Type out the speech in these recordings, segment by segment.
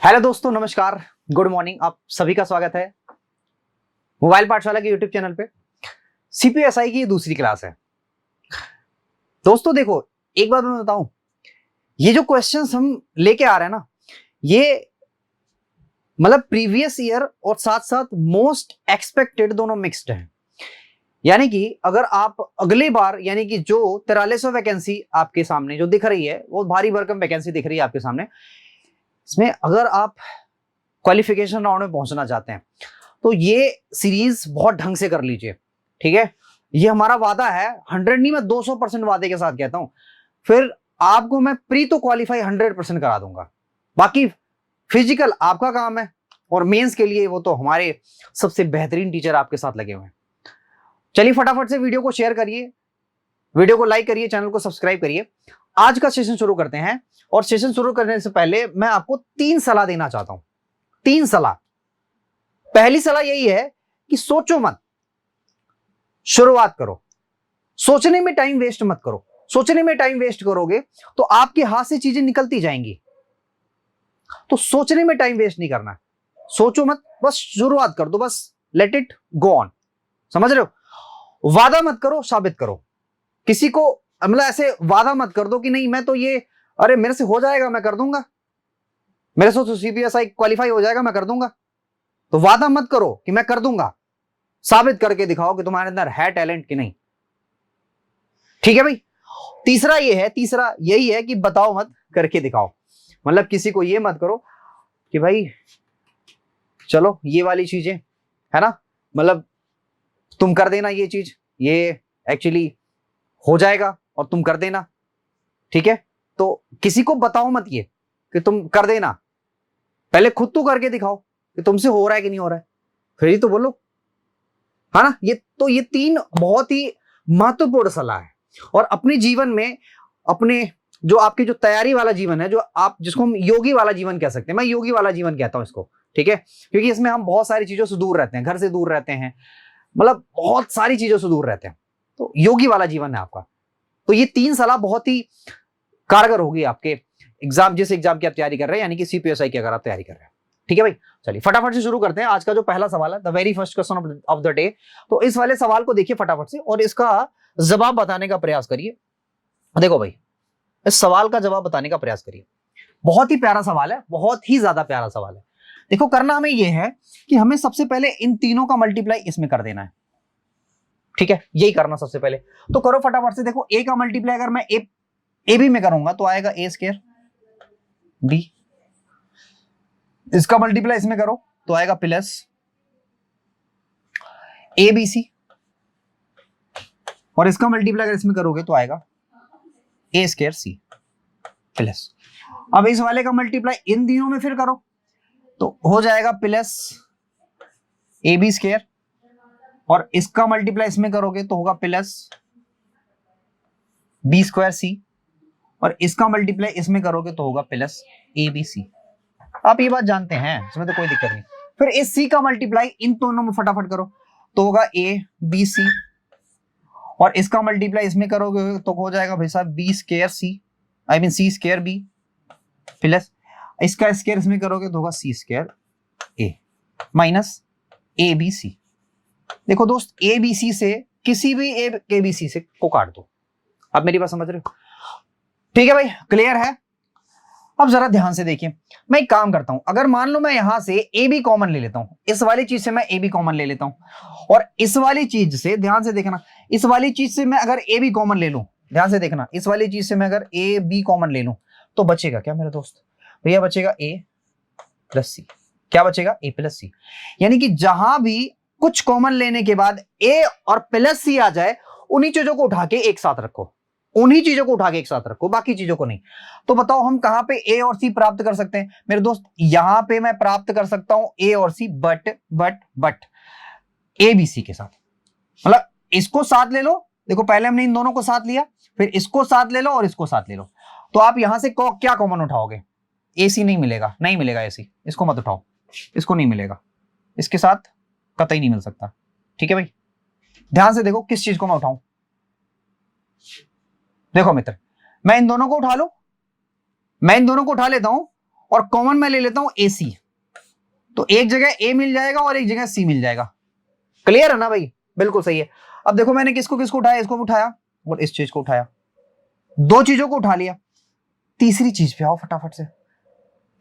Hello दोस्तों, नमस्कार, good morning. आप सभी का स्वागत है मोबाइल पाठशाला के यूट्यूब चैनल पे। सीपीएसआई की दूसरी क्लास है। दोस्तों देखो, एक बात मैं बताऊं, ये जो क्वेश्चंस हम लेके आ रहे हैं ना, ये मतलब प्रीवियस ईयर और साथ साथ मोस्ट एक्सपेक्टेड दोनों मिक्स्ड है। यानी कि अगर आप अगली बार, यानी कि जो 4300 वैकेंसी आपके सामने जो दिख रही है, वो भारी भरकम वैकेंसी दिख रही है आपके सामने, इसमें अगर आप क्वालिफिकेशन राउंड में पहुंचना चाहते हैं तो ये सीरीज बहुत ढंग से कर लीजिए, ठीक है। ये हमारा वादा है, 100 नहीं, मैं 200% वादे के साथ कहता हूं। फिर आपको मैं प्री तो क्वालिफाई 100% करा दूंगा। बाकी फिजिकल आपका काम है, और मेंस के लिए वो तो हमारे सबसे बेहतरीन टीचर आपके साथ लगे हुए हैं। चलिए फटाफट से वीडियो को शेयर करिए, वीडियो को लाइक करिए, चैनल को सब्सक्राइब करिए। आज का सेशन शुरू करते हैं। और सेशन शुरू करने से पहले मैं आपको 3 सलाह देना चाहता हूं। 3 सलाह। पहली सलाह यही है कि सोचो मत, शुरुआत करो। सोचने में टाइम वेस्ट मत करो। सोचने में टाइम वेस्ट करोगे तो आपके हाथ से चीजें निकलती जाएंगी। तो सोचने में टाइम वेस्ट नहीं करना है। सोचो मत, बस शुरुआत कर दो, बस लेट इट गो ऑन। समझ रहे हो? वादा मत करो, साबित करो। किसी को मतलब ऐसे वादा मत कर दो कि नहीं मैं तो ये, अरे मेरे से हो जाएगा, मैं कर दूंगा, मेरे से तो सीपीएसआई क्वालिफाई हो जाएगा, मैं कर दूंगा। तो वादा मत करो कि मैं कर दूंगा, साबित करके दिखाओ कि तुम्हारे अंदर है टैलेंट कि नहीं। ठीक है भाई। तीसरा यही है कि बताओ मत, करके दिखाओ। मतलब किसी को ये मत करो कि भाई चलो ये वाली चीजें है ना, मतलब तुम कर देना ये चीज, ये एक्चुअली हो जाएगा और तुम कर देना, ठीक है। तो किसी को बताओ मत ये कि तुम कर देना, पहले खुद तो करके दिखाओ कि तुमसे हो रहा है कि नहीं हो रहा है, फिर ही तो बोलो, है ना। ये 3 बहुत ही महत्वपूर्ण सलाह है। और अपने जीवन में, अपने जो आपकी जो तैयारी वाला जीवन है, जो आप जिसको हम योगी वाला जीवन कह सकते हैं, मैं योगी वाला जीवन कहता हूं इसको, ठीक है। क्योंकि इसमें हम बहुत सारी चीजों से दूर रहते हैं, घर से दूर रहते हैं, मतलब बहुत सारी चीजों से दूर रहते हैं। तो योगी वाला जीवन है आपका। तो ये 3 सलाह बहुत ही कारगर होगी आपके एग्जाम, जिस एग्जाम की आप तैयारी कर रहे हैं, यानी कि सीपीएसआई की अगर आप तैयारी कर रहे हैं। ठीक है भाई, चलिए फटाफट से शुरू करते हैं। आज का जो पहला सवाल है, the very first question of the day. तो इस वाले सवाल को देखिए फटाफट से और इसका जवाब बताने का प्रयास करिए। देखो भाई, इस सवाल का जवाब बताने का प्रयास करिए। बहुत ही प्यारा सवाल है, बहुत ही ज्यादा प्यारा सवाल है। देखो, करना हमें यह है कि हमें सबसे पहले इन तीनों का मल्टीप्लाई इसमें कर देना है, ठीक है। यही करना सबसे पहले, तो करो फटाफट से। देखो, ए का मल्टीप्लाई अगर मैं ए बी में करूंगा तो आएगा ए स्क्वायर बी, इसका मल्टीप्लाई इसमें करो तो आएगा प्लस ए बी सी, और इसका मल्टीप्लाई अगर इसमें करोगे तो आएगा ए स्क्वायर सी प्लस। अब इस वाले का मल्टीप्लाई इन तीनों में फिर करो तो हो जाएगा प्लस ए बी स्क्वायर, और इसका मल्टीप्लाई इसमें करोगे तो होगा प्लस बी स्क्वायर सी, और इसका मल्टीप्लाई इसमें करोगे तो होगा प्लस ए बी सी। आप ये बात जानते हैं, इसमें तो कोई दिक्कत नहीं। फिर इस सी का मल्टीप्लाई इन दोनों में फटाफट करो तो होगा ए बी सी, और इसका मल्टीप्लाई इसमें करोगे तो हो जाएगा भाई साहब B square C, I mean C square B plus इसका स्क्वायर इसमें करोगे तो होगा C square A minus A B C. देखो दोस्त, ए बी सी से किसी भी ए बी सी से को काट दो। आप मेरी बात समझ रहे हो? ठीक है भाई, क्लियर है। अब जरा ध्यान से देखिए, मैं एक काम करता हूं, अगर मान लो मैं यहां से ए बी कॉमन ले लेता हूं, इस वाली चीज से मैं ए बी कॉमन ले लेता हूं, और इस वाली चीज से, ध्यान से देखना, इस वाली चीज से मैं अगर ए बी कॉमन ले लूं, ध्यान से देखना, इस वाली चीज से मैं अगर ए बी कॉमन ले लूं तो बचेगा क्या मेरे दोस्त? भैया बचेगा ए प्लस सी। क्या बचेगा? ए प्लस सी। यानी कि जहां भी कुछ कॉमन लेने के बाद ए और प्लस सी आ जाए, उन्हीं चीजों को उठा के एक साथ रखो, उन्हीं चीजों को उठा के एक साथ रखो, बाकी चीजों को नहीं। तो बताओ हम कहां पे ए और सी प्राप्त कर सकते हैं मेरे दोस्त? यहां पे मैं प्राप्त कर सकता हूं ए और सी, बट ए बी सी के साथ। मतलब इसको साथ ले लो, देखो पहले हमने इन दोनों को साथ लिया, फिर इसको साथ ले लो और इसको साथ ले लो, तो आप यहां से क्या कॉमन उठाओगे? ए सी नहीं मिलेगा, नहीं मिलेगा ए सी, इसको मत उठाओ, इसको नहीं मिलेगा, इसके साथ कतई नहीं मिल सकता। ठीक है भाई, ध्यान से देखो किस चीज को मैं उठाऊं। देखो मित्र, मैं इन दोनों को उठा लो, मैं इन दोनों को उठा लेता हूं, और कॉमन मैं ले लेता हूं ए सी, तो एक जगह ए मिल जाएगा और एक जगह सी मिल जाएगा। क्लियर है ना भाई? बिल्कुल सही है। अब देखो मैंने किसको किसको उठाया, इसको उठाया और इस चीज को उठाया, दो चीजों को उठा लिया। तीसरी चीज पे आओ फटाफट से,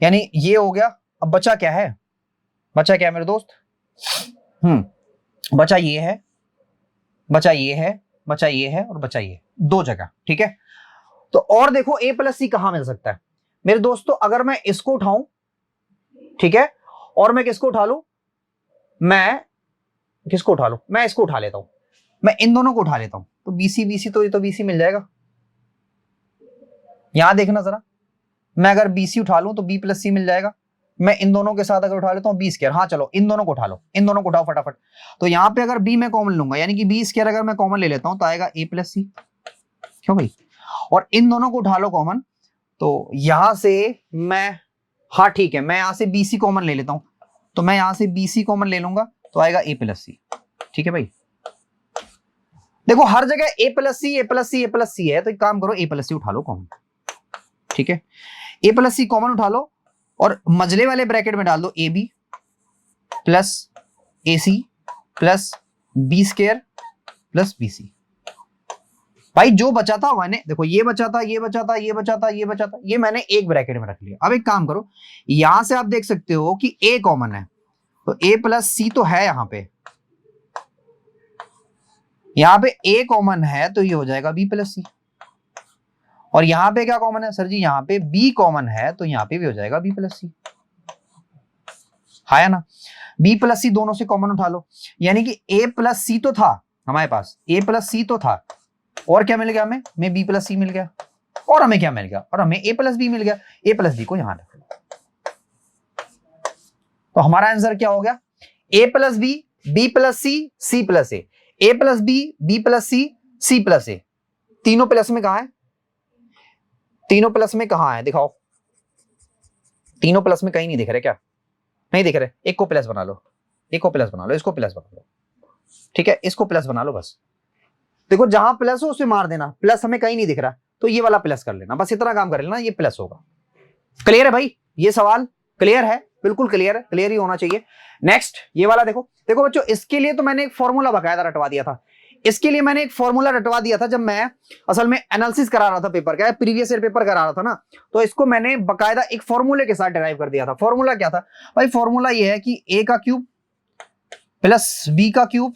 यानी ये हो गया। अब बचा क्या है, बचा क्या है मेरे दोस्त? बचा ये है, बचा ये है, बचा ये है और बचा ये, दो जगह। ठीक है, तो और देखो a प्लस सी कहां मिल सकता है मेरे दोस्तों? अगर मैं इसको उठाऊं, ठीक है, और मैं किसको उठा लूं, मैं किसको उठा लूं, मैं इसको उठा लेता हूं, मैं इन दोनों को उठा लेता हूं, तो बीसी बीसी, तो ये तो बीसी मिल जाएगा। यहां देखना जरा, मैं अगर बीसी उठा लूं तो बी प्लस सी मिल जाएगा। मैं इन दोनों के साथ अगर उठा लेता हूं बी स्क्वायर, हाँ चलो इन दोनों को उठा लो, इन दोनों को उठाओ फटाफट। तो यहां पे अगर बी मैं कॉमन लूंगा, यानी कि बी स्क्वायर अगर मैं कॉमन ले लेता हूं तो आएगा ए प्लस सी, क्यों भाई? और इन दोनों को उठा लो कॉमन, तो यहां से मैं, हाँ ठीक है, मैं यहां से बी सी कॉमन ले लेता हूं, तो मैं यहां से बी सी कॉमन ले लूंगा तो आएगा ए प्लस सी। ठीक है भाई, देखो हर जगह ए प्लस सी, ए प्लस सी, ए प्लस सी है, तो एक काम करो ए प्लस सी उठा लो कॉमन। ठीक है, ए प्लस सी कॉमन उठा लो और मजले वाले ब्रैकेट में डाल दो A B plus A C plus B square plus B C. भाई जो बचा था मैंने, देखो ये बचा था, ये बचा था, ये बचा था, ये बचा था, ये मैंने एक ब्रैकेट में रख लिया। अब एक काम करो, यहां से आप देख सकते हो कि ए कॉमन है, तो ए प्लस सी तो है यहां पे, यहां पे ए कॉमन है तो ये हो जाएगा बी प्लस सी। और यहां पे क्या कॉमन है सर जी? यहां पे बी कॉमन है तो यहां पे भी हो जाएगा बी प्लस सी, है ना? बी प्लस सी दोनों से कॉमन उठा लो, यानी कि ए प्लस सी तो था हमारे पास, ए प्लस सी तो था, और क्या मिल गया हमें बी प्लस सी मिल गया, और हमें क्या मिल गया, और हमें ए प्लस बी मिल गया। ए प्लस बी को यहां रख लो, तो हमारा आंसर क्या हो गया? A plus B, B plus C plus A plus B plus C plus A. तीनों प्लस में कहा है? तीनों प्लस में कहां है दिखाओ, तीनों प्लस में कहीं नहीं दिख रहे क्या? नहीं दिख रहे, एक को प्लस बना लो, एक को प्लस बना लो, इसको प्लस बना लो। ठीक है, इसको प्लस बना लो बस। देखो जहां प्लस हो उसे मार देना, प्लस हमें कहीं नहीं दिख रहा तो ये वाला प्लस कर लेना, बस इतना काम कर लेना, ये प्लस होगा। क्लियर है भाई? ये सवाल क्लियर है? बिल्कुल क्लियर है, क्लियर ही होना चाहिए। नेक्स्ट ये वाला देखो, देखो बच्चों इसके लिए तो मैंने एक फॉर्मूला बकायदा रटवा दिया था, इसके लिए मैंने एक फॉर्मूला रटवा दिया था जब मैं असल में एनालिसिस करा रहा था पेपर का, प्रीवियस ईयर पेपर करा रहा था ना, तो इसको मैंने बकायदा एक फॉर्मूले के साथ डिराइव कर दिया था। फॉर्मूला क्या था भाई? फॉर्मूला ये है कि ए का क्यूब प्लस बी का क्यूब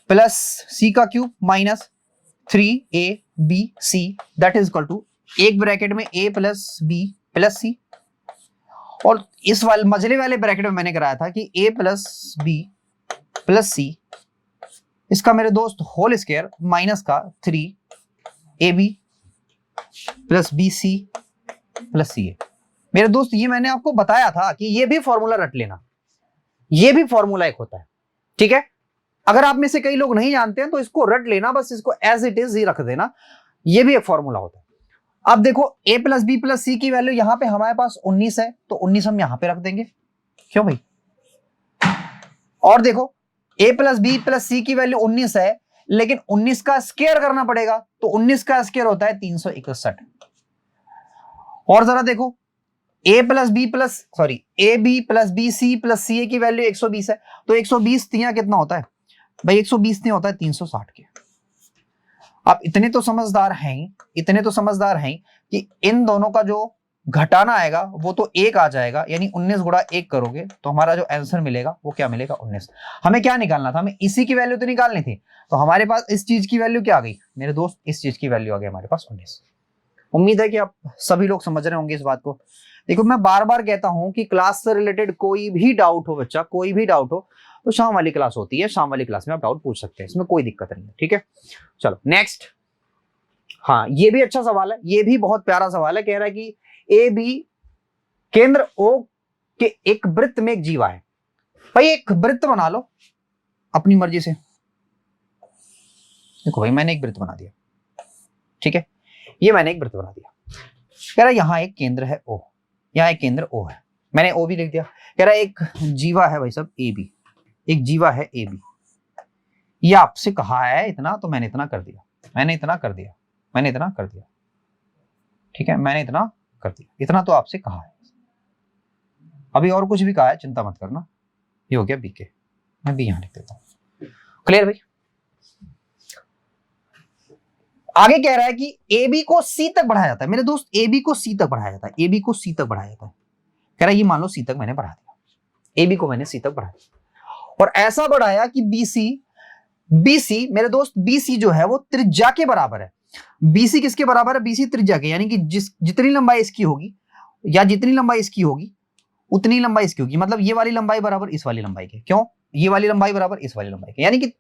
प्लस सी का cube minus 3ab that is equal to, एक ब्रैकेट में a plus B plus C, और इस वाले मजले वाले ब्रैकेट में मैंने कराया था कि a plus B plus C, इसका मेरे दोस्त होल स्क्वायर माइनस का 3ab plus B C plus C. मेरे दोस्त ये मैंने आपको बताया था कि ये भी फॉर्मूला रट लेना, ये भी फॉर्मूला एक होता है। ठीक है, अगर आप में से कई लोग नहीं जानते हैं तो इसको रट लेना, बस इसको एज इट इज ही रख देना, ये भी एक फॉर्मूला होता है। अब देखो a प्लस बी प्लस सी की वैल्यू यहां पे हमारे पास 19 है, तो 19 हम यहां पे रख देंगे, क्यों भाई? और देखो a प्लस बी प्लस सी की वैल्यू 19 है, लेकिन 19 का स्क्वायर करना पड़ेगा, तो 19 का स्क्वायर होता है 361। और जरा देखो a plus B plus sorry A B plus B C plus C A की वैल्यू 120 है, तो 120 तिया कितना होता है भाई? 120 नहीं होता है 360 के। आप इतने तो समझदार हैं, इतने तो समझदार हैं कि इन दोनों का जो घटाना आएगा वो तो 1 आ जाएगा, यानी 19 गुणा 1 करोगे तो हमारा जो आंसर मिलेगा वो क्या मिलेगा? 19। हमें क्या निकालना था? हमें इसी की वैल्यू तो निकालनी थी, तो हमारे पास इस चीज की वैल्यू क्या आ गई मेरे दोस्त? इस चीज की वैल्यू आ गई हमारे पास 19। उम्मीद है कि आप सभी लोग समझ रहे होंगे इस बात को। देखो मैं बार बार कहता हूं कि क्लास से रिलेटेड कोई भी डाउट हो बच्चा, कोई भी डाउट हो तो शाम वाली क्लास होती है, शाम वाली क्लास में आप डाउट पूछ सकते हैं, इसमें कोई दिक्कत नहीं है। ठीक है, चलो नेक्स्ट। हाँ ये भी अच्छा सवाल है, ये भी बहुत प्यारा सवाल है। कह रहा है कि ए बी केंद्र ओ के एक वृत्त में एक जीवा है। भाई एक वृत्त बना लो अपनी मर्जी से। देखो भाई मैंने एक वृत्त बना दिया, ठीक है, ये मैंने एक वृत्त बना दिया। कह रहा है यहां एक केंद्र है ओ, यहां एक केंद्र ओ है, मैंने ओ भी लिख दिया। कह रहा है एक जीवा है भाई साहब ए बी, एक जीवा है ए बी, ये आपसे कहा है इतना, तो मैंने इतना कर दिया, मैंने इतना कर दिया, मैंने इतना कर दिया। ठीक है, मैंने इतना कर दिया, इतना तो आपसे कहा है। अभी और कुछ भी कहा है, चिंता मत करना। ये हो गया बी के, मैं बी यहां लिख देता हूं। क्लियर भाई? आगे कह रहा है कि ए बी को सी तक बढ़ाया जाता है। मेरे दोस्त ए बी को सी तक बढ़ाया जाता है, ए बी को सी तक बढ़ाया जाता है। कह रहा है ये मान लो सी तक मैंने बढ़ा दिया, ए बी को मैंने सी तक बढ़ा दिया और ऐसा बढ़ाया कि बीसी मेरे दोस्त बीसी जो है वो त्रिज्या के बराबर है। बीसी किसके बराबर है? बीसी त्रिज्या के, यानी कि जितनी लंबाई इसकी होगी या जितनी लंबाई इसकी होगी उतनी लंबाई इसकी होगी। मतलब ये वाली लंबाई बराबर इस वाली लंबाई के। क्यों? ये वाली लंबाई बराबर इस वाली लंबाई के, यानी कि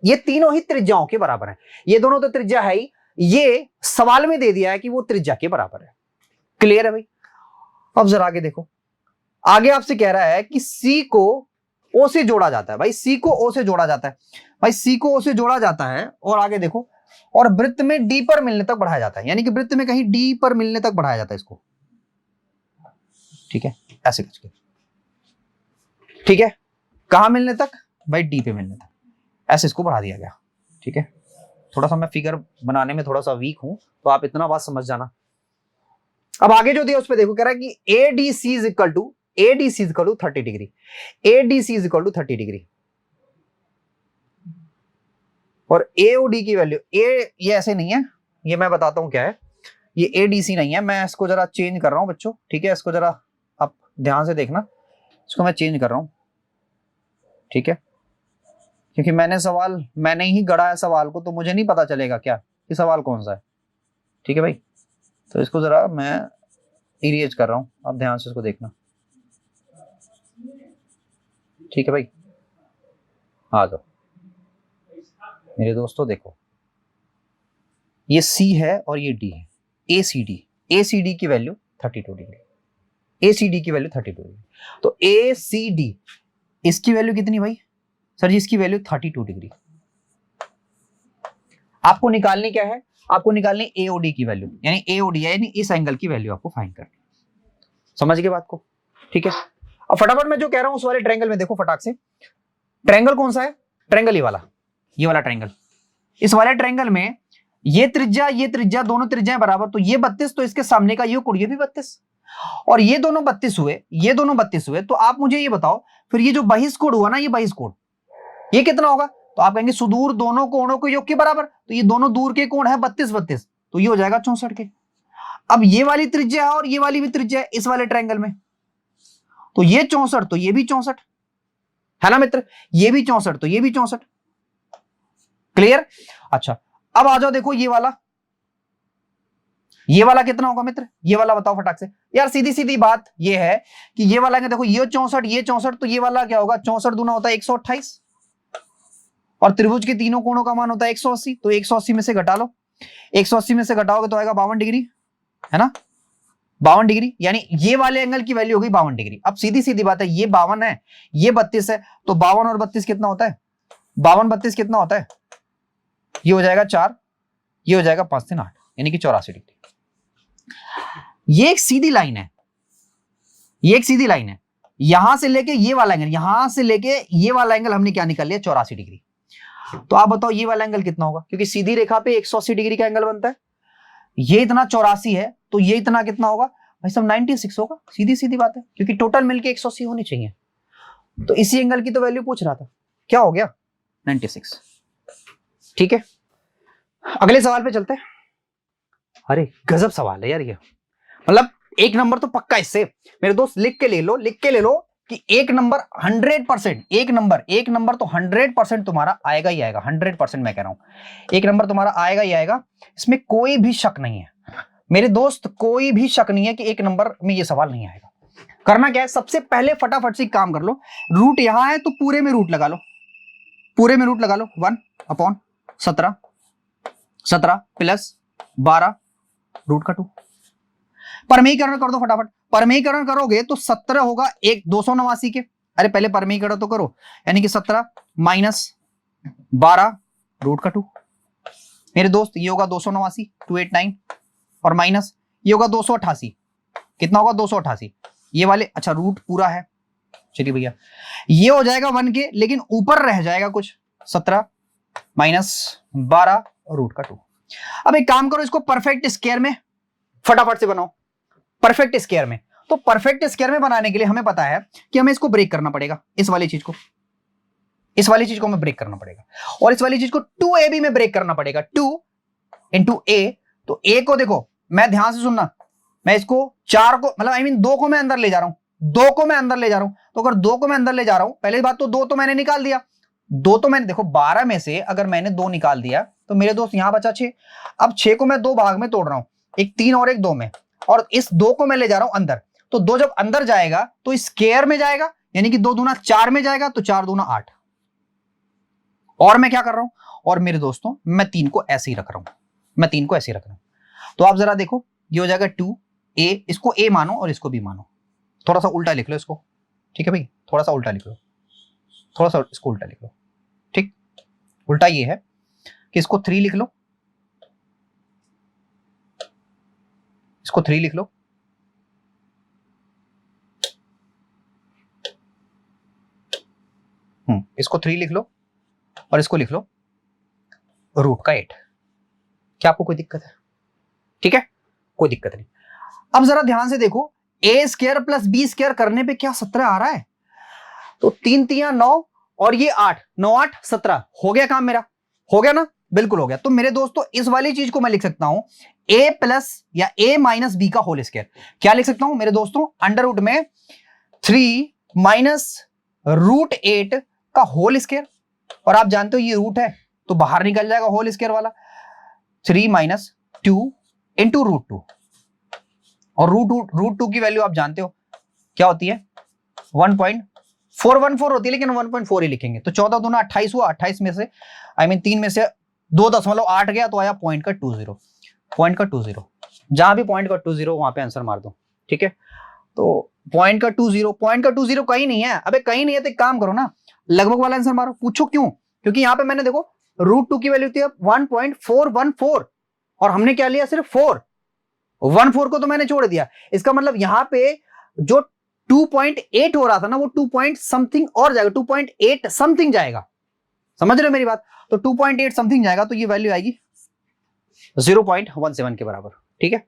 ये तीनों ही त्रिज्याओं के बराबर है। ये दोनों तो त्रिज्या है ही, ये सवाल में दे दिया है कि वो त्रिज्या के बराबर है। क्लियर है भाई? अब जरा आगे देखो, आगे आपसे कह रहा है कि सी को ओ से जोड़ा जाता है। भाई सी को ओ से जोड़ा जाता है, भाई सी को ओ से जोड़ा जाता है और आगे देखो, और वृत्त में डी पर मिलने तक बढ़ाया जाता है, यानी कि वृत्त में कहीं डी पर मिलने तक बढ़ाया जाता है इसको। ठीक है, ऐसे करके, ठीक है, कहां मिलने तक? भाई डी पे मिलने तक, ऐसे इसको बढ़ा दिया गया। ठीक है, थोड़ा सा मैं फिगर बनाने में थोड़ा सा वीक हूं, तो आप इतना बात समझ जाना। अब आगे जो दिया उस पर देखो, कह रहा है कि ADC is equal to 30 degree, ADC is equal to 30 degree और एओडी की वैल्यू, ये ऐसे नहीं है, ये मैं बताता हूं क्या है, ये एडीसी नहीं है, मैं इसको जरा चेंज कर रहा हूं बच्चों। ठीक है, इसको जरा आप ध्यान से देखना, इसको मैं चेंज कर रहा हूं। ठीक है, क्योंकि मैंने ही गढ़ा है सवाल को, तो मुझे नहीं पता चलेगा क्या ये सवाल कौन सा है। ठीक है भाई, तो इसको जरा मैं इरेज कर रहा हूं, आप ध्यान से इसको देखना। ठीक है भाई, आ जाओ मेरे दोस्तों, देखो ये सी है और ये डी है, एसीडी की वैल्यू 32 डिग्री, एसीडी की वैल्यू 32 डिग्री। तो एसीडी इसकी वैल्यू कितनी भाई? सर जी इसकी वैल्यू 32 डिग्री। आपको निकालनी क्या है? आपको निकालनी एओडी की वैल्यू, यानी एओडी यानी इस एंगल की वैल्यू आपको फाइंड करनी। समझ गए बात को? ठीक है, अब फटाफट मैं जो कह रहा हूं उस वाले ट्रायंगल में देखो फटाक से। ट्रायंगल कौन सा है? ट्रायंगल ये वाला ट्रायंगल। इस वाले ट्रायंगल में ये त्रिज्या दोनों त्रिज्याएं बराबर, तो ये 32, तो इसके सामने का ये कोण ये भी 32 और ये दोनों 32 हुए। तो आप मुझे ये बताओ फिर ये जो बहिष्कोण हुआ ना, ये बहिष्कोण ये कितना होगा? तो आप कहेंगे सुदूर दोनों कोणों को योग के बराबर, तो ये दोनों दूर के कोण है 32, तो ये हो जाएगा 64 के। अब ये वाली त्रिज्या है और ये वाली भी त्रिज्या है इस वाले ट्रायंगल में, तो ये 64 तो ये भी 64 है ना मित्र, ये भी 64 तो ये भी 64। क्लियर? अच्छा, अब आ जाओ देखो ये वाला कितना होगा मित्र? ये वाला बताओ फटाक से यार। सीधी सीधी बात ये है कि ये वाला देखो, ये 64 तो ये वाला क्या होगा? 64 दूना होता है 128 और त्रिभुज के तीनों कोणों का मान होता है 180, तो 180 में से घटा लो, 180 में से घटाओगे तो आएगा 52 डिग्री, है ना? 52 डिग्री, यानी ये वाले एंगल की वैल्यू हो गई 52 डिग्री। अब सीधी सीधी बात है, ये 52 है, ये 32 है, तो 52 और 32 कितना होता है? 52 32 कितना होता है? ये हो जाएगा 4, ये हो जाएगा 5 3 8, यानी कि 84 डिग्री। ये एक सीधी लाइन है, यहां से लेके ये वाला एंगल, यहां से लेके ये वाला एंगल हमने क्या निकाल लिया? 84 डिग्री। तो आप बताओ ये वाला एंगल कितना होगा? क्योंकि सीधी रेखा पे 180 डिग्री का एंगल बनता है, ये इतना 84 है, तो ये इतना कितना होगा भाई? सब 96 होगा। सीधी सीधी बात है, क्योंकि टोटल मिलके 180 होनी चाहिए। तो इसी एंगल की तो वैल्यू पूछ रहा था, क्या हो गया? 96। ठीक है, अगले सवाल पे चलते हैं। अरे गजब सवाल है यार ये, मतलब 1 नंबर तो पक्का इससे। मेरे दोस्त लिख के ले लो कि 1 नंबर 100%, 1 नंबर तो 100% तुम्हारा आएगा ही आएगा। 100% मैं कह रहा हूं 1 नंबर तुम्हारा आएगा ही आएगा, इसमें कोई भी शक नहीं है मेरे दोस्त, कोई भी शक नहीं है कि 1 नंबर में ये सवाल नहीं आएगा। करना क्या है? सबसे पहले फटाफट से काम कर लो। रूट यहां है तो पूरे में रूट लगा लो, 1/17 17 प्लस 12 रूट का 2। परमीकरण कर दो फटाफट। परमीकरण करोगे तो 17 होगा 289 के। अरे पहले परमीकरण तो करो, यानी कि 17 माइनस 12 रूट का 2। मेरे दोस्त ये होगा 289 289 और माइनस ये होगा 288। कितना होगा? 288। ये वाले अच्छा रूट पूरा है, चलिए भैया ये हो जाएगा 1 के, लेकिन ऊपर रह जाएगा कुछ 17 माइनस 12 रूट का 2। अब एक काम करो, इसको परफेक्ट स्क्वायर में फटाफट से बनाओ। परफेक्ट स्क्वायर में तो परफेक्ट स्क्वायर में बनाने के लिए हमें पता है कि हमें इसको ब्रेक करना पड़ेगा, इस वाली चीज को हमें ब्रेक करना पड़ेगा, और इस वाली चीज को 2ab में ब्रेक करना पड़ेगा, 2 इंटू ए। तो ए को देखो, मैं ध्यान से सुनना, मैं इसको 4 को मतलब 2 को मैं अंदर ले जा रहा हूं, 2 को मैं अंदर ले जा रहा हूं। तो अगर 2 को मैं अंदर ले जा रहा हूं, पहली बात तो 2 तो मैंने निकाल दिया, 2 तो मैंने देखो 12 में से अगर मैंने 2 निकाल दिया तो मेरे दोस्त यहां बचा 6। अब 6 को मैं 2 भाग में तोड़ रहा हूं, एक 3 और एक 2 में, और इस 2 को मैं ले जा रहा हूं अंदर। तो 2 जब अंदर जाएगा तो स्क्वायर में जाएगा, यानी कि 2 दूना 4 में जाएगा, तो 4 दूना 8। और मैं क्या कर रहा हूं, और मेरे दोस्तों मैं 3 को ऐसे ही रख रहा हूं, तो आप जरा देखो, ये हो जाएगा 2a, इसको a मानो और इसको b मानो, थोड़ा सा उल्टा लिख लो इसको, ठीक है भाई, थोड़ा सा उल्टा लिख लो, थोड़ा सा इसको उल्टा लिख लो, ठीक। उल्टा ये है कि इसको 3 लिख लो, इसको 3 लिख लो, इसको 3 लिख लो, और इसको लिख लो रूट का 8। क्या आपको कोई दिक्कत है? ठीक है, कोई दिक्कत नहीं। अब जरा ध्यान से देखो, ए स्क्वायर प्लस बी स्क्वायर करने पे क्या 17 आ रहा है? तो 3 3 9 और ये 8, 9 8 17, हो गया काम मेरा, हो गया ना? बिल्कुल हो गया। तो मेरे दोस्तों इस वाली चीज को मैं लिख सकता हूं a प्लस या a माइनस बी का होल स्क्वायर। क्या लिख सकता हूं मेरे दोस्तों? अंडर रूट में 3 माइनस रूट 8 का होल स्क्वायर, और आप जानते हो ये रूट है तो बाहर निकल जाएगा होल स्क्वायर वाला, 3 माइनस 2 इंटू रूट 2, और रूट 2 की वैल्यू आप जानते हो क्या होती है, 1.414 होती है, लेकिन 1.4 ही लिखेंगे। तो 14 दूना 28 हुआ, 28 में से 3 में से 2.8 गया, तो आया पॉइंट का 20, जहां भी पॉइंट का 20 वहां पे आंसर मार दो, ठीक है। तो पॉइंट का 20 कहीं नहीं है, अबे कहीं नहीं है तो एक काम करो ना, लगभग वाला आंसर मारो। पूछो क्यों? क्योंकि यहां पे मैंने देखो रूट 2 की वैल्यू थी 1.414, और हमने क्या लिया, सिर्फ 4 को तो मैंने छोड़ दिया। इसका मतलब यहां पे जो 2.8 हो रहा था ना, वो 2 पॉइंट समथिंग और जाएगा, 2.8 समथिंग जाएगा, समझ रहे हो मेरी बात? तो 2.8 समथिंग जाएगा, तो ये वैल्यू आएगी 0.17 के बराबर, ठीक है।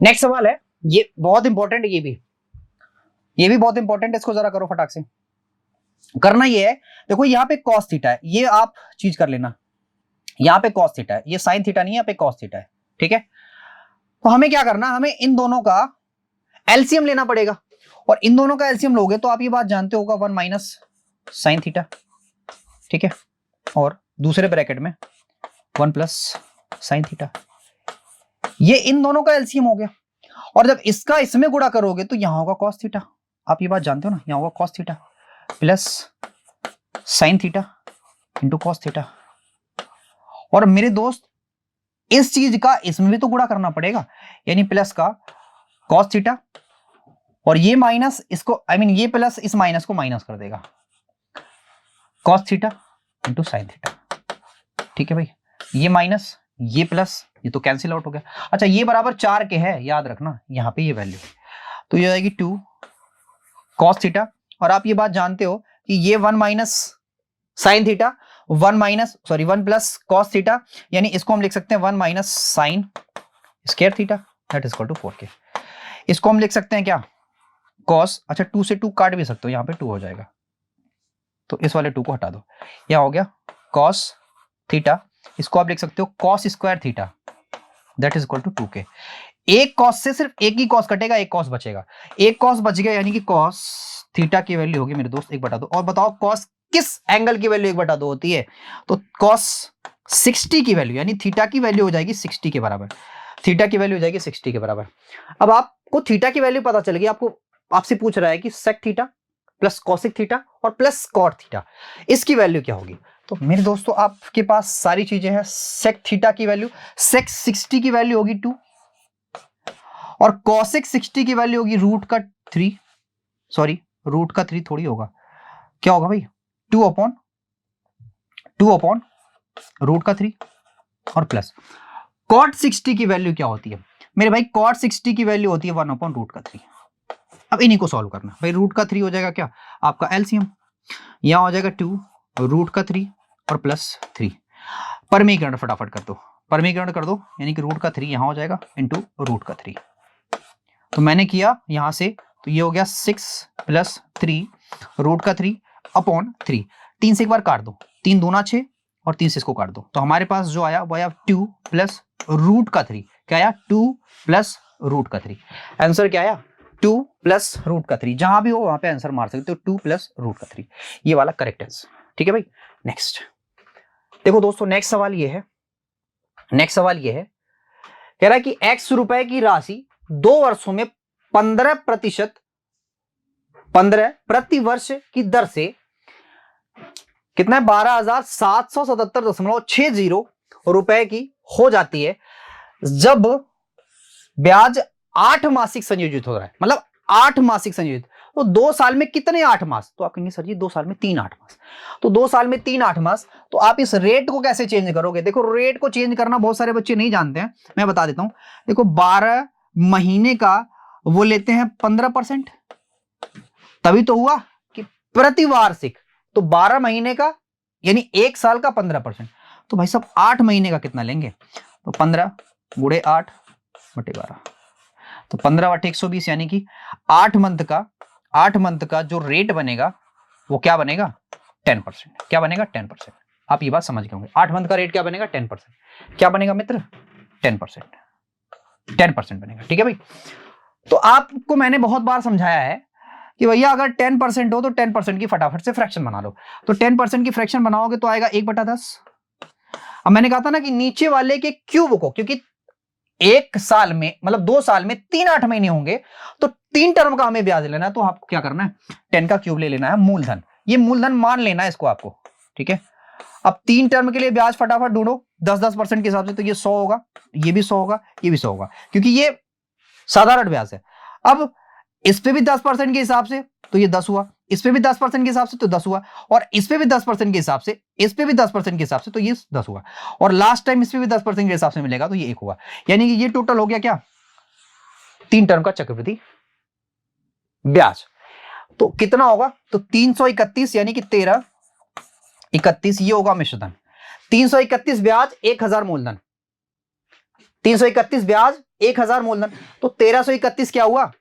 नेक्स्ट सवाल है, ये बहुत इंपॉर्टेंट है, ये भी बहुत इंपॉर्टेंट है, इसको जरा करो फटाक से। करना ये है, देखो यहाँ पे कॉस थीटा है, ये आप चीज कर लेना, यहाँ पे कॉस थीटा है, ये साइन थीटा नहीं है, यहाँ पे कॉस थीटा है, ठीक है। तो हमें क्या करना, हमें इन दोनों का एलसीएम लेना पड़ेगा, और इन दोनों का एलसीएम लोगे तो आप ये बात जानते होगा 1 माइनस साइन थीटा, ठीक है, और दूसरे ब्रैकेट में 1 प्लस साइन थीटा, ये इन दोनों का एलसीएम हो गया। और जब इसका इसमें गुणा करोगे तो यहां होगा कॉस थीटा, आप ये बात जानते हो ना, यहां होगा cos theta plus sine theta into cos theta. और मेरे दोस्त इस चीज का इसमें भी तो गुणा करना पड़ेगा, यानी प्लस का कॉस थीटा, और ये माइनस इसको ये प्लस इस माइनस को माइनस कर देगा, cos theta into sine theta, ठीक है भाई। ये माइनस ये प्लस, ये तो कैंसिल आउट हो गया। अच्छा, ये बराबर 4 के है, याद रखना यहां पे ये वैल्यू, तो ये आएगी 2 कॉस थीटा, और आप ये बात जानते हो कि ये 1 minus sine theta 1 plus cos theta, यानी इसको हम लिख सकते हैं 1 minus sine square theta that is equal to 4k। इसको हम लिख सकते हैं क्या, कॉस, अच्छा 2 से 2 काट भी सकते हो, यहां पे 2 हो जाएगा, तो इस वाले 2 को हटा दो, यह हो गया कॉस थीटा, इसको आप लिख सकते हो cos square theta that is equal to 2k। एक कॉस से सिर्फ एक ही कॉस कटेगा, एक कॉस बचेगा, एक कॉस बच गया, यानी कि कॉस थीटा की वैल्यू होगी मेरे दोस्त 1/2। और बताओ कॉस किस एंगल की वैल्यू 1/2 होती है? तो कॉस 60 की वैल्यू, यानी थीटा की वैल्यू हो जाएगी 60 के बराबर, थीटा की वैल्यू हो जाएगी 60 के बराबर। अब आपको थीटा की वैल्यू पता चल गई, आपसे पूछ रहा है कि sec theta plus cosec theta और प्लस कॉट थीटा, इसकी वैल्यू क्या होगी? तो मेरे दोस्तों आपके पास सारी चीजें हैं। सेक थीटा की वैल्यू, सेक 60 की वैल्यू होगी 2, और कॉसिक 60 की वैल्यू होगी रूट का 3, सॉरी रूट का 3 थोड़ी होगा, क्या होगा भाई, 2 अपॉन रूट का 3, और प्लस कॉट 60 की वैल्यू क्या होती है मेरे भाई? कॉट 60 की वैल्यू होती है 1 अपॉन रूट का 3। अब इन्हीं को सॉल्व करना भाई, रूट का 3 हो जाएगा क्या आपका एलसीएम, यहां हो जाएगा 2 रूट का 3 और प्लस 3, परमीकरण फटाफट कर दो, परमीकरण कर दो, यानी कि रूट का 3 यहां हो जाएगा इंटू रूट का 3। तो मैंने किया यहां से तो ये हो गया 6 + 3 √3 अपॉन 3। 3 से एक बार काट दो, 3 दूना 6 और 3 से इसको काट दो, तो हमारे पास जो आया वो आया 2 + √3। क्या आया? 2 + √3। आंसर क्या आया? 2 + √3। जहां भी हो वहां पे आंसर मार सकते हो, 2 + √3, ये वाला करेक्ट आंसर। ठीक है भाई। नेक्स्ट देखो दोस्तों, नेक्स्ट सवाल ये है, कह रहा है कि x रुपए की राशि 2 वर्षों में 15% 15 प्रति वर्ष की दर से कितना है? 12,777.60 रुपए की हो जाती है जब ब्याज 8 मासिक संयोजित हो रहा है। मतलब 8 मासिक संयोजित, तो 2 साल में कितने 8 मास? तो आप कहेंगे सर जी 2 साल में 3 8 मास। तो 2 साल में 3 8 मास, तो आप इस रेट को कैसे चेंज करोगे? देखो रेट को चेंज करना बहुत सारे बच्चे नहीं जानते हैं, मैं बता देता हूं। देखो 12 महीने का वो लेते हैं 15%, तभी तो हुआ कि प्रतिवार्षिक। तो 12 महीने का यानी 1 साल का 15%। तो भाई साहब 8 महीने का कितना लेंगे? तो 15 × 8 / 12, तो 15 / 120 यानी कि 8 मंथ का जो रेट बनेगा वो क्या बनेगा? 10%। क्या बनेगा? 10%। आप ये बात समझ गए होंगे। 8 मंथ का रेट क्या बनेगा? 10%। क्या बनेगा मित्र? 10%। 10% बनेगा। ठीक है भाई। तो आपको मैंने बहुत बार समझाया है कि भैया अगर 10% हो तो 10% की फटाफट से फ्रैक्शन बना लो। तो 10% की फ्रैक्शन बनाओगे तो आएगा 1/10। अब मैंने कहा था ना कि नीचे वाले के क्यूब को, क्योंकि 1 साल में मतलब 2 साल में 3 8 महीने होंगे, तो 3 टर्म का हमें ब्याज लेना है। तो आपको क्या करना है? 10 का क्यूब ले लेना है, मूलधन। ये मूलधन मान लेना है इसको आपको। ठीक है। अब 3 टर्म के लिए ब्याज फटाफट ढूंढो 10% के हिसाब से। तो ये 100 होगा, ये भी 100 होगा, ये भी 100 होगा, क्योंकि ये साधारण ब्याज है। अब इस पे भी 10% के हिसाब से तो ये 10 हुआ, इस पे भी 10% के हिसाब से तो 10 हुआ, और इस पे भी 10% के हिसाब से, इस पे भी 10% के हिसाब से तो ये 10 हुआ, और लास्ट टाइम इस पे भी 10% के हिसाब से मिलेगा तो ये 1 हुआ। यानी कि ये टोटल हो गया क्या? 3 टर्म का चक्रवृद्धि ब्याज। तो कितना होगा? तो 331 यानी कि 13 31 ये होगा मिश्रधन। 331 ब्याज 1000 मूलधन, 331 ब्याज 1000 मूलधन, तो 1331 क्या हुआ?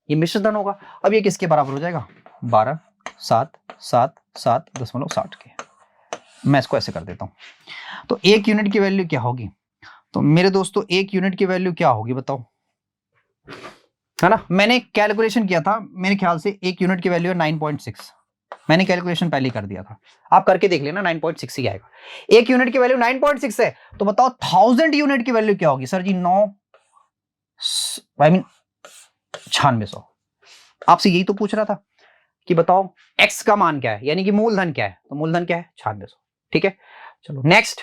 ये मिश्रधन होगा। अब ये किसके बराबर हो जाएगा? 12 7 7 7.60 के। मैं इसको ऐसे कर देता हूं। तो 1 यूनिट की वैल्यू क्या होगी? तो मेरे दोस्तों 1 यूनिट की वैल्यू क्या होगी बताओ? है ना, मैंने कैलकुलेशन किया था, मेरे ख्याल से 1 यूनिट की वैल्यू है 9.6। मैंने कैलकुलेशन पहले ही कर दिया था, आप करके देख लेना, 9.6 ही आएगा। 1 यूनिट की वैल्यू 9.6 है, तो बताओ 1000 यूनिट की वैल्यू क्या होगी? सर जी 9600। आपसे यही तो पूछ रहा था कि बताओ x का मान क्या है, यानी कि मूलधन क्या है? तो मूलधन क्या है? 9600। ठीक है, चलो नेक्स्ट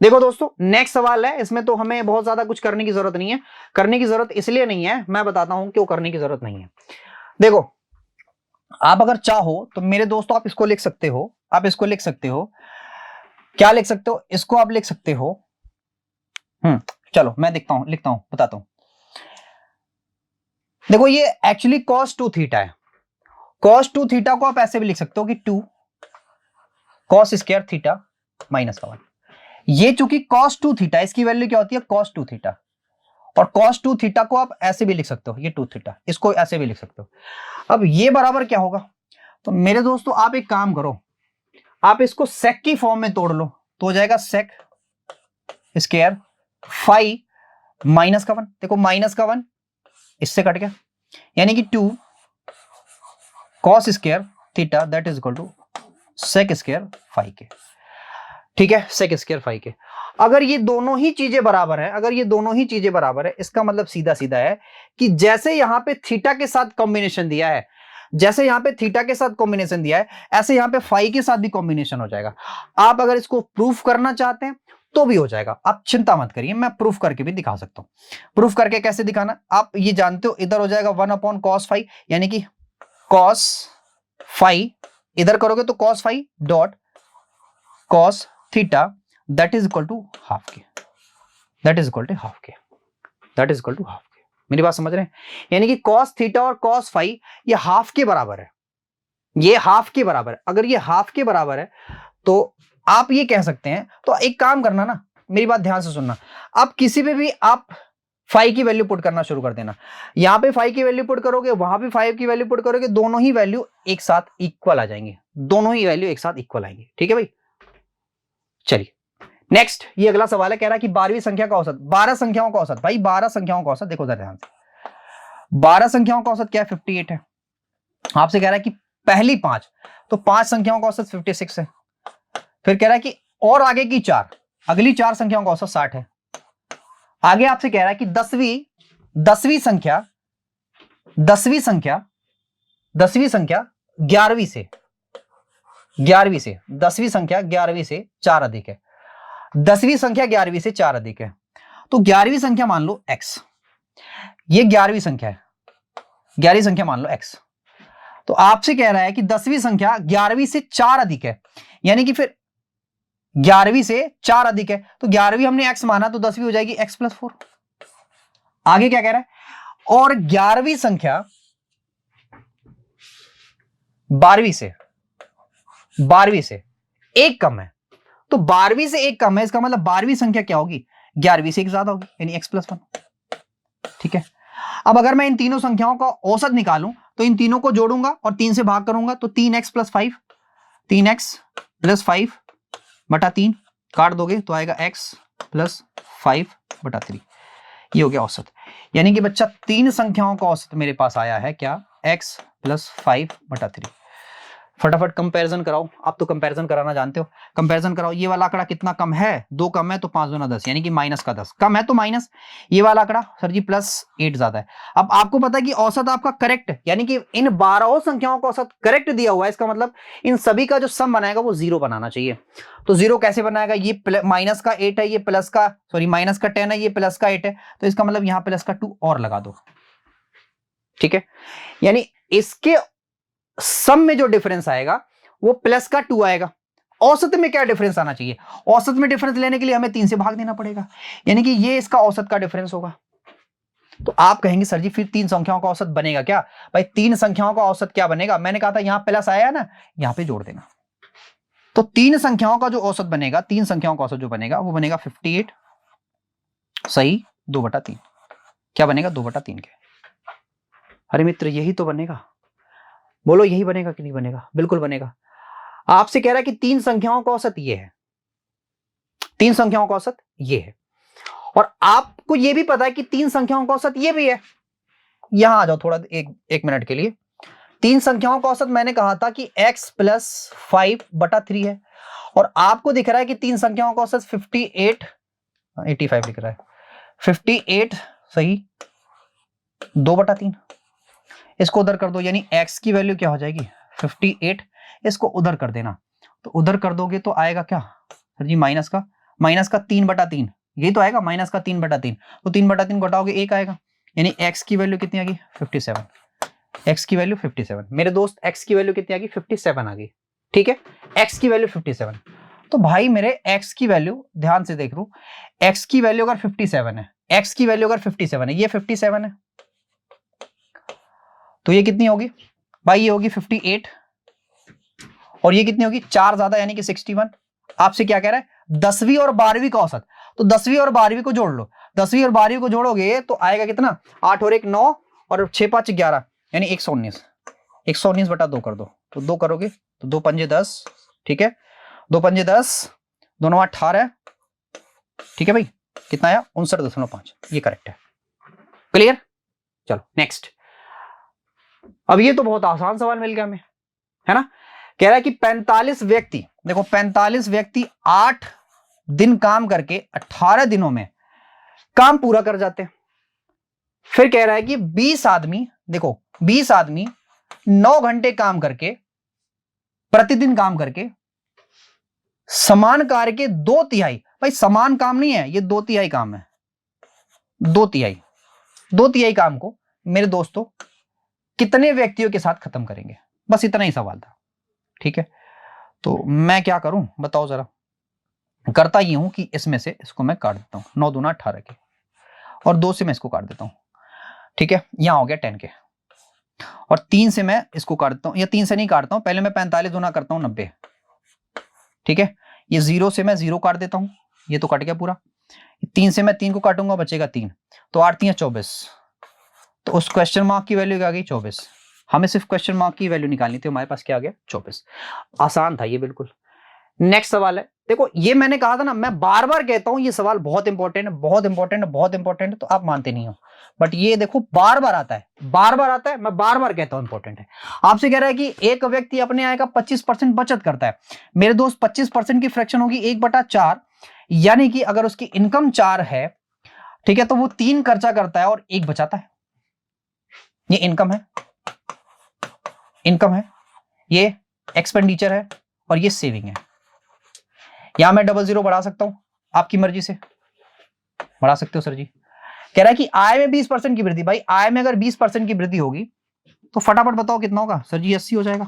देखो दोस्तों, नेक्स्ट सवाल है। इसमें तो हमें बहुत ज्यादा कुछ करने की जरूरत नहीं है। करने की जरूरत इसलिए नहीं है, मैं बताता हूं क्यों करने की जरूरत नहीं है। देखो आप अगर चाहो तो मेरे दोस्तों आप इसको लिख सकते हो, आप इसको लिख सकते हो। क्या लिख सकते हो? इसको आप लिख सकते हो। चलो मैं लिखता हूं बताता हूं। देखो ये एक्चुअली cos 2 थीटा है। cos 2 थीटा को आप ऐसे भी लिख सकते हो कि 2 cos स्क्वायर थीटा माइनस का 1। ये चूंकि cos 2 थीटा, इसकी वैल्यू क्या होती है? cos 2 theta. और cos 2 थीटा को आप ऐसे भी लिख सकते हो, ये 2 थीटा, इसको ऐसे भी लिख सकते हो। अब ये बराबर क्या होगा? तो मेरे दोस्तों आप एक काम करो, आप इसको sec की फॉर्म में तोड़ लो, तो हो जाएगा sec स्क्वायर फाई माइनस का 1। देखो माइनस का 1 इससे कट गया, यानी कि 2 cos square theta that is equal to sec square phi के। ठीक है, sec स्क्वायर फाई के। अगर ये दोनों ही चीजें बराबर है, अगर ये दोनों ही चीजें बराबर है, इसका मतलब सीधा सीधा है कि जैसे यहां पे थीटा के साथ कॉम्बिनेशन दिया है, जैसे यहां पे थीटा के साथ कॉम्बिनेशन दिया है, ऐसे यहां पे फाई के साथ भी कॉम्बिनेशन हो जाएगा। आप अगर इसको प्रूफ करना चाहते हैं तो भी हो जाएगा, आप चिंता मत करिए, मैं प्रूफ करके भी दिखा सकता हूं। प्रूफ करके कैसे दिखाना आप ये जानते हो, इधर हो जाएगा 1/cos फाई, यानी कि cos फाई, इधर करोगे तो cos phi dot cos theta that is equal to half के, that is equal to half के, that is equal to half के। मेरी बात समझ रहे हैं? यानी कि cos थीटा और cos फाई ये हाफ के बराबर है, ये हाफ के बराबर है। अगर ये हाफ के बराबर है तो आप ये कह सकते हैं, तो एक काम करना ना, मेरी बात ध्यान से सुनना, आप किसी पे भी आप 5 की वैल्यू पुट करना शुरू कर देना। यहां पे 5 की वैल्यू पुट करोगे, वहां पे 5 की वैल्यू पुट करोगे, दोनों ही वैल्यू एक साथ इक्वल आ जाएंगे, दोनों ही वैल्यू एक साथ इक्वल आएंगे। ठीक है भाई, चलिए नेक्स्ट ये अगला सवाल है, कह रहा है कि 12वीं संख्या का औसत, 12 संख्याओं का औसत। भाई 12 संख्याओं का औसत देखो जरा ध्यान से, 12 संख्याओं का औसत क्या है? 58 है। आपसे कह रहा है कि पहली 5, तो 5 संख्याओं का औसत 56 है। फिर कह रहा है कि और आगे की 4, अगली 4 संख्याओं का औसत 60 है। आगे आपसे कह रहा है कि 10वीं संख्या 11वीं से 10वीं संख्या 11वीं से 4 अधिक है। 10वीं संख्या 11वीं से 4 अधिक है, तो 11वीं संख्या मान लो x, ये 11वीं संख्या है, 11वीं संख्या मान लो x। तो आपसे कह रहा है कि 10वीं संख्या 11वीं से 4 अधिक है, यानी कि फिर 11वीं से 4 अधिक है, तो 11वीं हमने x माना तो 10वीं हो जाएगी x + 4। आगे क्या कह रहा है? और 11वीं संख्या 12वीं से 1 कम है, तो 12वीं से 1 कम है, इसका मतलब 12वीं संख्या क्या होगी? 11वीं से 1 ज्यादा होगी, यानी x + 1। ठीक है, अब अगर मैं इन तीनों संख्याओं का औसत निकालूं तो इन तीनों को जोड़ूंगा और 3 से भाग करूंगा, तो 3x + 5, 3x + 5 बटा 3 काट दोगे तो आएगा x + 5 बटा 3। ये हो गया औसत, यानी कि बच्चा 3 संख्याओं का औसत मेरे पास आया है क्या? x + 5 बटा 3। फटाफट कंपैरिजन कराओ, आप तो कंपैरिजन कराना जानते हो, कंपैरिजन कराओ। ये वाला आंकड़ा कितना कम है? 2 कम है, तो 5 दूना 10, यानी कि माइनस का 10 कम है तो माइनस। ये वाला आंकड़ा सर जी +8 ज्यादा है। अब आपको पता है कि औसत आपका करेक्ट है, यानी कि इन 12 संख्याओं का औसत करेक्ट दिया हुआ है, इसका मतलब इन सभी का जो सम बनाएगा वो 0 बनाना चाहिए। तो 0 कैसे बनाएगा? ये माइनस का 8 है, ये प्लस का माइनस का 10 है, ये प्लस का 8 है, तो इसका मतलब यहां प्लस का 2 और लगा दो। ठीक है, यानी इसके सम में जो डिफरेंस आएगा वो प्लस का 2 आएगा। औसत में क्या डिफरेंस आना चाहिए? औसत में डिफरेंस लेने के लिए हमें 3 से भाग देना पड़ेगा, यानी कि ये इसका औसत का डिफरेंस होगा। तो आप कहेंगे सर जी फिर 3 संख्याओं का औसत बनेगा क्या? भाई 3 संख्याओं का औसत क्या बनेगा? मैंने कहा था यहां प्लस आया ना, यहां पे जोड़ देना। तो 3 संख्याओं का जो औसत बनेगा, 3 संख्याओं का औसत जो बनेगा वो बनेगा 58 सही 2/3। क्या बनेगा? 2/3 के। अरे मित्र यही तो बनेगा, बोलो यही बनेगा कि नहीं बनेगा? बिल्कुल बनेगा। आपसे कह रहा है कि 3 संख्याओं का औसत ये है, 3 संख्याओं का औसत ये है, और आपको ये भी पता है कि 3 संख्याओं का औसत ये भी है। यहां आ जाओ थोड़ा एक मिनट के लिए। 3 संख्याओं का औसत मैंने कहा था कि x + 5 बटा 3 है, और आपको दिख रहा है कि 3 संख्याओं का औसत 85 लिख रहा है, 58 सही 2/3। इसको उधर कर दो, यानी x की वैल्यू क्या हो जाएगी? 58। इसको उधर कर देना, तो उधर कर दोगे तो आएगा क्या सर जी? माइनस का 3/3, यही तो आएगा माइनस का 3/3। तो 3/3 घटाओगे 1 आएगा, यानी x की वैल्यू कितनी आ गई? 57। x की वैल्यू 57 मेरे दोस्त, x की वैल्यू कितनी आ गई? 57 आ गई। ठीक है, x की वैल्यू 57। तो भाई मेरे x की वैल्यू ध्यान से देख लो, x की वैल्यू अगर 57 है, x की वैल्यू अगर 57 है, ये 57 है, तो ये कितनी होगी भाई? ये होगी 58, और ये कितनी होगी? 4 ज्यादा, यानी कि 61। आपसे क्या कह रहा है? 10वीं और 12वीं का औसत, तो 10वीं और 12वीं को जोड़ लो। 10वीं और 12वीं को जोड़ोगे तो आएगा कितना? 8 और 1 9, और 6 5 11, यानी 119। 119 बटा 2 कर दो, तो 2 करोगे तो 2 पंजे 10। ठीक है, 2 पंजे 10, 2 9 18। ठीक है भाई, कितना आया? 59.5। ये करेक्ट है। क्लियर? चलो नेक्स्ट। अब ये तो बहुत आसान सवाल मिल गया हमें, है ना? कह रहा है कि 45 व्यक्ति, देखो 45 व्यक्ति 8 दिन काम करके 18 दिनों में काम पूरा कर जाते हैं। फिर कह रहा है कि 20 आदमी, देखो 20 आदमी 9 घंटे काम करके, प्रतिदिन काम करके समान कार्य के 2/3, भाई समान काम नहीं है ये, 2/3 काम है, 2/3 काम को मेरे दोस्तों कितने व्यक्तियों के साथ खत्म करेंगे? बस इतना ही सवाल था। ठीक है, तो मैं क्या करूं बताओ जरा? करता ये हूं कि इसमें से इसको मैं काट देता हूं, 9 दूना 18 के, और 2 से मैं इसको काट देता हूं। ठीक है, यहां हो गया 10 के, और 3 से मैं इसको काट देता हूं, या 3 से नहीं काटता हूं, पहले मैं 45 दूना करता हूं 90। ठीक है, ये 0 से मैं 0 काट देता हूं, ये तो कट गया पूरा। 3 से मैं 3 को काटूंगा, बचेगा 3, तो 8 3 24, तो उस क्वेश्चन मार्क की वैल्यू क्या आ गई 24। हमें सिर्फ क्वेश्चन मार्क की वैल्यू निकालनी थी, हमारे पास क्या आ गया 24। आसान था ये बिल्कुल। नेक्स्ट सवाल है, देखो ये मैंने कहा था ना, मैं बार बार कहता हूं ये सवाल बहुत इंपॉर्टेंट है, बहुत इंपॉर्टेंट है, बहुत इंपॉर्टेंट है, तो आप मानते नहीं हो, बट ये देखो बार बार आता है, बार बार आता है, मैं बार बार कहता हूं इंपॉर्टेंट है। आपसे कह रहा है कि एक व्यक्ति अपने आय का 25% बचत करता है। मेरे दोस्त 25% की फ्रैक्शन होगी 1/4, यानी कि अगर उसकी इनकम 4 है, ठीक है, तो वो 3 खर्चा करता है और 1 बचाता है। ये इनकम है, इनकम है, ये एक्सपेंडिचर है, और ये सेविंग है। यहां मैं 00 बढ़ा सकता हूं, आपकी मर्जी से बढ़ा सकते हो सर जी। कह रहा है कि आय में 20% की वृद्धि, भाई आय में अगर 20% की वृद्धि होगी तो फटाफट बताओ कितना होगा सर जी, 80 हो जाएगा।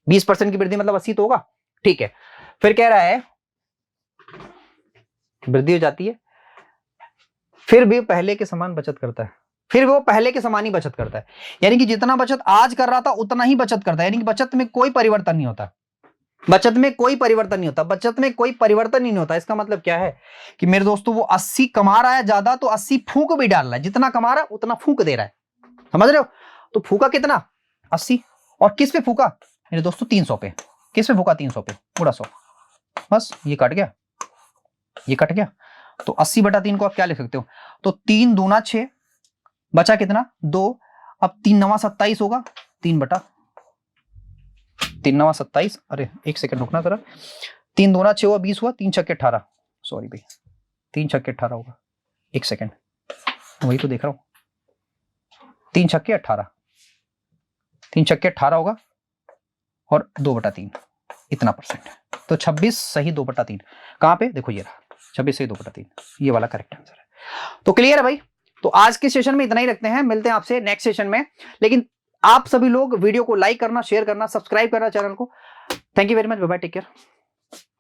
20% की वृद्धि मतलब 80 तो होगा, ठीक है। फिर कह रहा है वृद्धि हो जाती है, फिर भी पहले के समान बचत करता है, फिर वो पहले के समान ही बचत करता है, यानी कि जितना बचत आज कर रहा था उतना ही बचत करता है, यानी कि बचत में कोई परिवर्तन नहीं होता, बचत में कोई परिवर्तन नहीं होता, बचत में कोई परिवर्तन ही नहीं होता। इसका मतलब क्या है कि मेरे दोस्तों वो 80 कमा रहा है ज्यादा, तो 80 फूंक भी डाल रहा है, जितना कमा रहा है उतना फूंक दे रहा है, समझ रहे हो। तो फूका कितना 80, और किस पे फूका मेरे दोस्तों 300 पे, किस पे फूका 300 पे, पूरा 100, बस ये कट गया, ये कट गया। तो 80/3 को आप क्या लिख सकते हो, तो 3 दूना 6, बचा कितना 2, अब 3 9 27 होगा, 3 9 27, अरे एक सेकंड रुकना जरा, 3 दूना 6 हुआ 20 हुआ, 3 छक्के 18, सॉरी भाई 3 छक्के 18 होगा, एक सेकंड वही तो देख रहा हूं, 3 छक्के 18, 3 छक्के 18 होगा, और 2/3 इतना परसेंट, तो 26 सही 2/3, कहां पे देखो ये रहा 26 सही 2/3, ये वाला करेक्ट आंसर है। तो क्लियर है भाई, तो आज के सेशन में इतना ही रखते हैं, मिलते हैं आपसे नेक्स्ट सेशन में। लेकिन आप सभी लोग वीडियो को लाइक करना, शेयर करना, सब्सक्राइब करना चैनल को। Thank you very much, bye bye, take care.